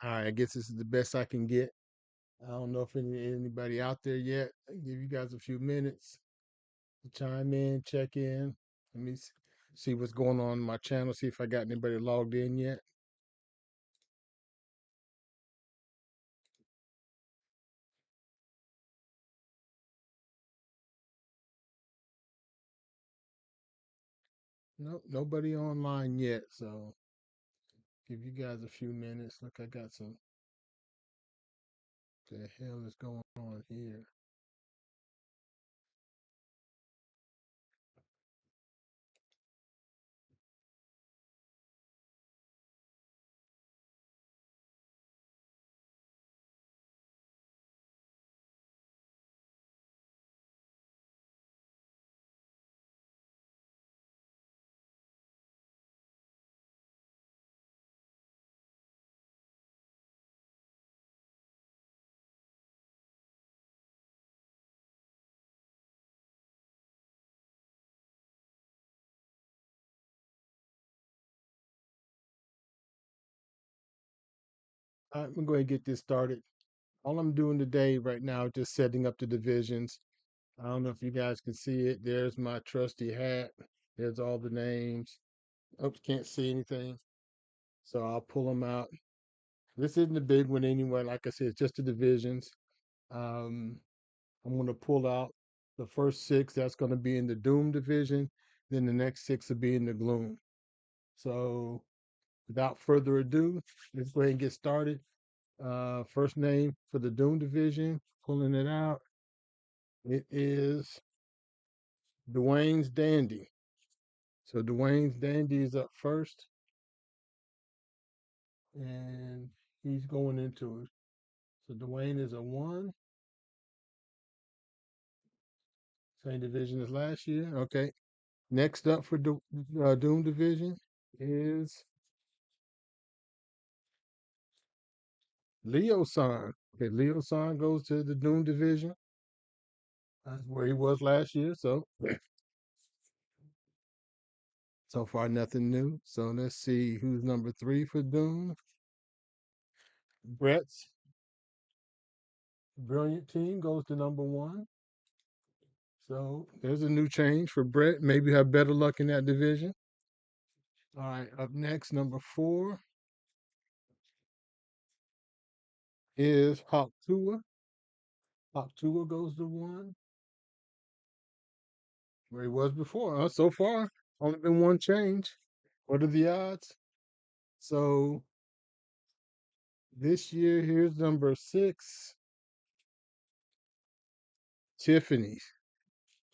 All right, I guess this is the best I can get. I don't know if anybody out there yet. I'll give you guys a few minutes to chime in, check in. Let me see what's going on my channel, see if I got anybody logged in yet. Nope, nobody online yet. So give you guys a few minutes. Look, I got some. The hell is going on here? All right, I'm gonna go ahead and get this started. All I'm doing today, right now, is just setting up the divisions. I don't know if you guys can see it. There's my trusty hat. There's all the names. Oops, can't see anything. So I'll pull them out. This isn't a big one anyway. Like I said, it's just the divisions. Um, I'm going to pull out the first six. That's going to be in the Doom division. Then the next six will be in the Gloom. So without further ado, let's go ahead and get started. First name for the Doom division, pulling it out. It is Dwayne's Dandy. So Dwayne's Dandy is up first, and he's going into it. So Dwayne is a one, same division as last year. Okay. Next up for Doom division is Leo San. Okay, Leo San goes to the Doom division. That's where he was last year. So so far nothing new. So let's see who's number three for Doom. Brett's brilliant team goes to number one. So there's a new change for Brett. Maybe have better luck in that division. All right, up next, number four is Hawk Tua. Hawk Tua goes to one, where he was before. So far, only been one change. What are the odds? So this year, here's number six, Tiffany,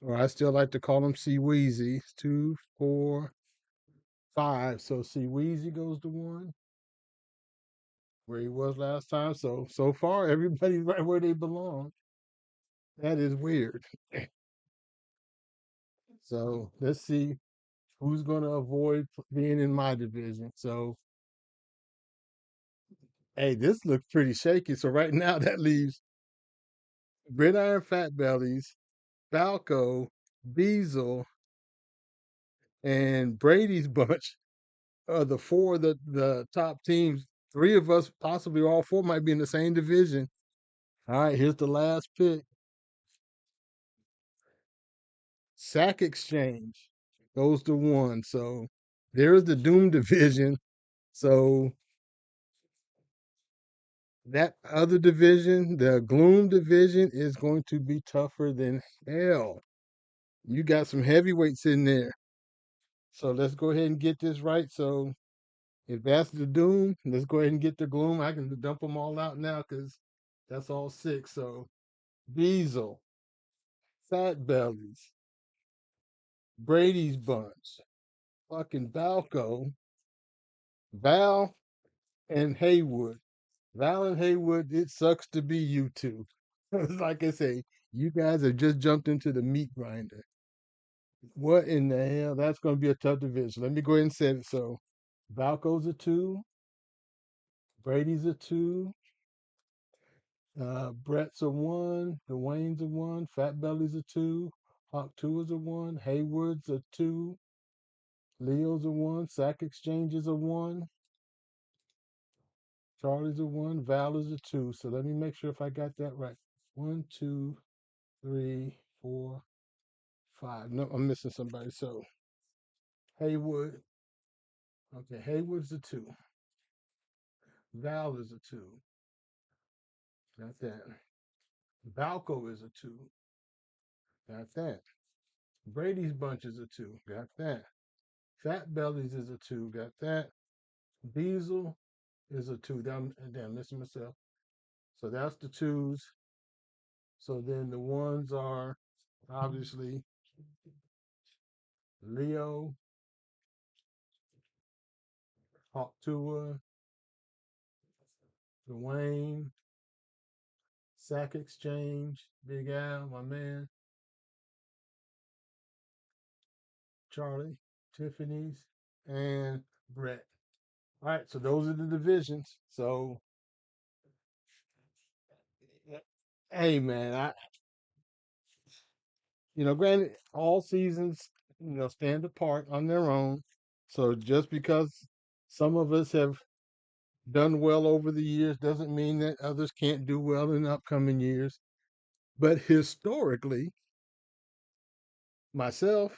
or I still like to call him C Weezy. 2, 4, 5. So C Weezy goes to one, where he was last time. So far, everybody's right where they belong. That is weird. So let's see who's going to avoid being in my division. So, hey, this looks pretty shaky. So right now, that leaves Gridiron Fat Bellies, Falco, Beazle, and Brady's bunch are the four of the top teams. Three of us, possibly all four, might be in the same division. All right, here's the last pick. Sack Exchange goes to one. So there's the Doom division. So that other division, the Gloom division, is going to be tougher than hell. You got some heavyweights in there. So let's go ahead and get this right. So if that's the Doom, let's go ahead and get the Gloom. I can dump them all out now because that's all six. So Diesel, Fat Bellies, Brady's Bunch, fucking Valco, Val, and Haywood. Val and Haywood, it sucks to be you two. Like I say, you guys have just jumped into the meat grinder. What in the hell? That's going to be a tough division. Let me go ahead and set it. So Valco's a two, Brady's a two, Brett's a one, Dwayne's a one, Fat Belly's a two, Hawk Two is a one, Haywood's a two, Leo's a one, Sack Exchange is a one, Charlie's a one, Val is a two. So let me make sure if I got that right. One, two, three, four, five. No, I'm missing somebody. So Haywood. Okay, Haywood's a two. Val is a two. Got that. Balco is a two. Got that. Brady's Bunch is a two. Got that. Fat Bellies is a two. Got that. Diesel is a two. Damn, missing myself. So that's the twos. So then the ones are obviously Leo, Hawk Tua, Dwayne, Sack Exchange, Big Al, my man, Charlie, Tiffany's, and Brett. All right, so those are the divisions. So, hey, man, granted, all seasons, stand apart on their own. So just because some of us have done well over the years doesn't mean that others can't do well in upcoming years. But historically, myself,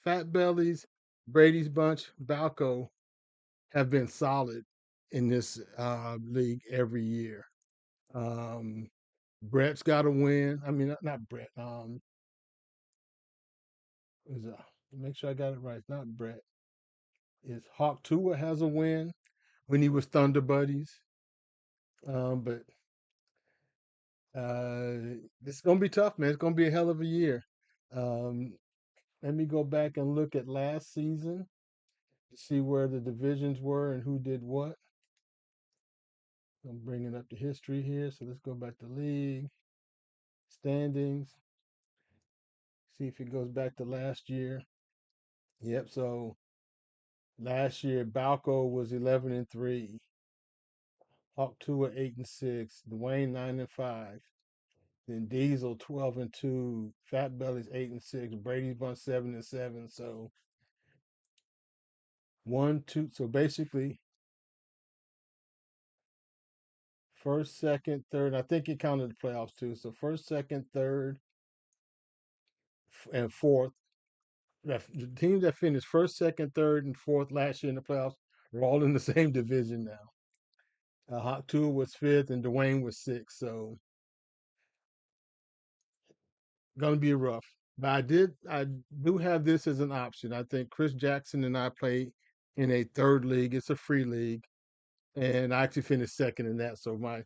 Fat Bellies, Brady's Bunch, Balco have been solid in this league every year. Um, Brett's got to win. I mean, not Brett. Is make sure I got it right. It's not Brett. It's Hawk Tua has a win when he was Thunder Buddies. But this is gonna be tough, man. It's gonna be a hell of a year. Um, Let me go back and look at last season to see where the divisions were and who did what. I'm bringing up the history here. So let's go back to league standings. See if it goes back to last year. Yep. So last year, Balco was 11-3. Hawk Tua 8-6. Dwayne 9-5. Then Diesel 12-2. Fat Belly's 8-6. Brady's Bunch 7-7. So one, two. So basically, first, second, third. I think it counted the playoffs too. So first, second, third, and fourth. The teams that finished first, second, third, and fourth last year in the playoffs are all in the same division now. Hawk Tua was fifth, and Dwayne was sixth. So gonna be rough. But I do have this as an option. I think Chris Jackson and I play in a third league. It's a free league, and I actually finished second in that. So my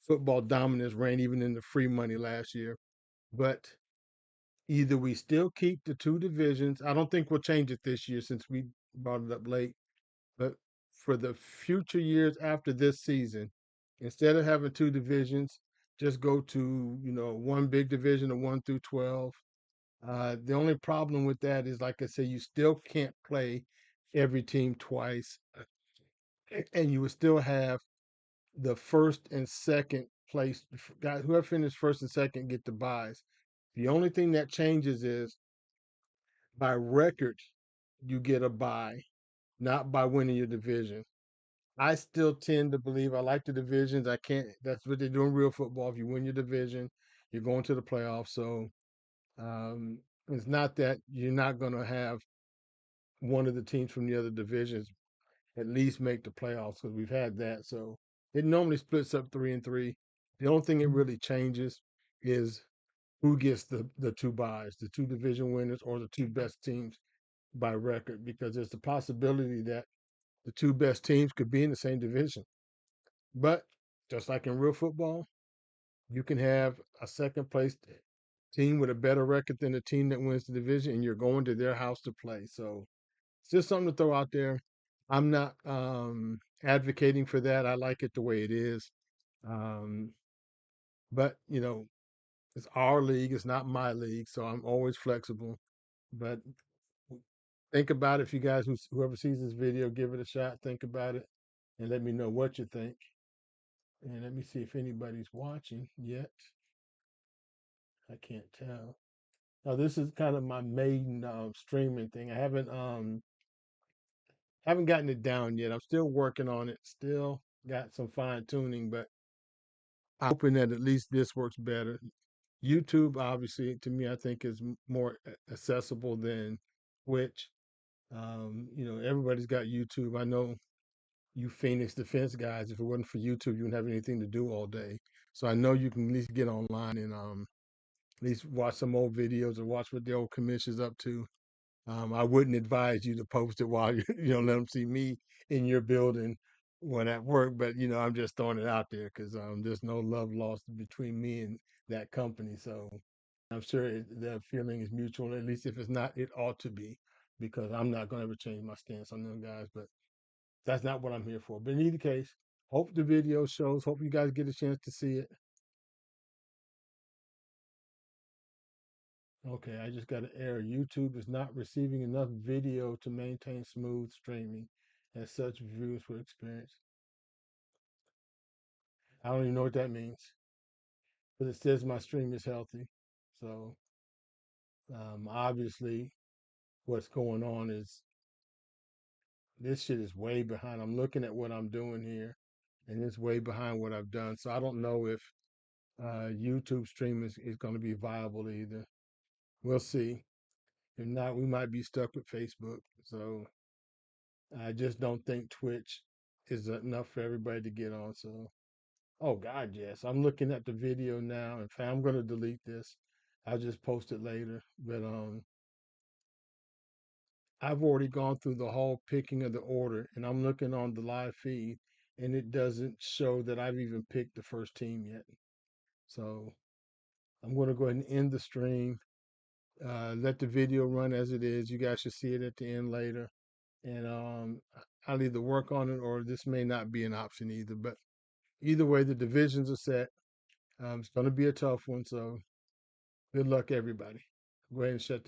football dominance ran even in the free money last year. But either we still keep the two divisions. I don't think we'll change it this year since we brought it up late. But for the future years after this season, instead of having two divisions, just go to one big division of 1 through 12. The only problem with that is, like I said, you still can't play every team twice, and you would still have the first and second place guys. Whoever finished first and second get the buys. The only thing that changes is by record you get a buy, not by winning your division. I still tend to believe I like the divisions. I can't. That's what they do in real football. If you win your division, you're going to the playoffs. So um, it's not that you're not going to have one of the teams from the other divisions at least make the playoffs because we've had that. So it normally splits up 3-3. The only thing it really changes is who gets the two buys, the two division winners or the two best teams by record, because there's the possibility that the two best teams could be in the same division. But just like in real football, you can have a second place team with a better record than the team that wins the division, and you're going to their house to play. So it's just something to throw out there. I'm not advocating for that. I like it the way it is. Um, but it's our league. It's not my league, so I'm always flexible. But think about it. If you guys, whoever sees this video, give it a shot. Think about it, and let me know what you think. And let me see if anybody's watching yet. I can't tell. Now this is kind of my maiden streaming thing. I haven't gotten it down yet. I'm still working on it. Still. got some fine tuning, but I'm hoping that at least this works better. YouTube, obviously, to me, I think is more accessible than Twitch. Everybody's got YouTube. I know you Phoenix defense guys. If it wasn't for YouTube, you wouldn't have anything to do all day. So I know you can at least get online and at least watch some old videos or watch what the old commission's up to. I wouldn't advise you to post it while let them see me in your building when at work. But I'm just throwing it out there because there's no love lost between me and that company. So I'm sure the feeling is mutual. At least if it's not, it ought to be, because I'm not going to ever change my stance on them guys. But that's not what I'm here for. But in either case, hope the video shows. Hope you guys get a chance to see it. Okay, I just got an error. YouTube is not receiving enough video to maintain smooth streaming. As such, viewers will experience. I don't even know what that means, but it says my stream is healthy. So obviously, what's going on is this shit is way behind. I'm looking at what I'm doing here, and it's way behind what I've done. So I don't know if YouTube stream is going to be viable either. We'll see. If not, we might be stuck with Facebook. So I just don't think Twitch is enough for everybody to get on. So, oh God, yes. I'm looking at the video now. In fact, I'm going to delete this. I'll just post it later. But I've already gone through the whole picking of the order, and I'm looking on the live feed, and it doesn't show that I've even picked the first team yet. So I'm going to go ahead and end the stream. Let the video run as it is. You guys should see it at the end later. And I'll either work on it, or this may not be an option either. But either way, the divisions are set. It's going to be a tough one. So good luck, everybody. Go ahead and shut this.